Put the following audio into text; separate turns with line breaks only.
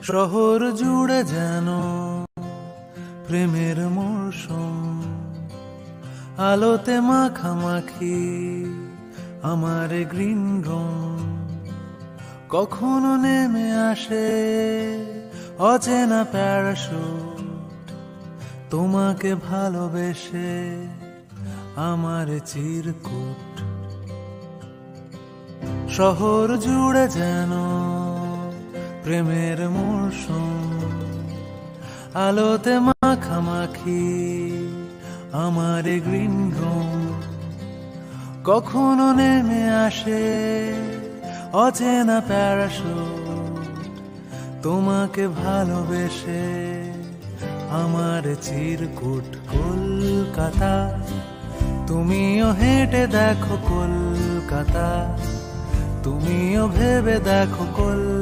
শহর জুড়ে যেন প্রেমের মরশুম, আলোতে মাখামাখি আমার গ্রিন রুম। কখনো নেমে আসে অচেনা প্যারাশুট, তোমাকে ভালোবেসে আমার চিরকুট। শহর জুড়ে যেন প্রেমের মরশুম, আলোতে মাখামাখি আমার গ্রিন রুম। কখনো নেমে আসে অচেনা প্যারাশুট, তোমাকে ভালোবেসে আমার চিরকুট। কলকাতা, তুমিও হেঁটে দেখো কলকাতা, তুমিও ভেবে দেখো কলকাতা।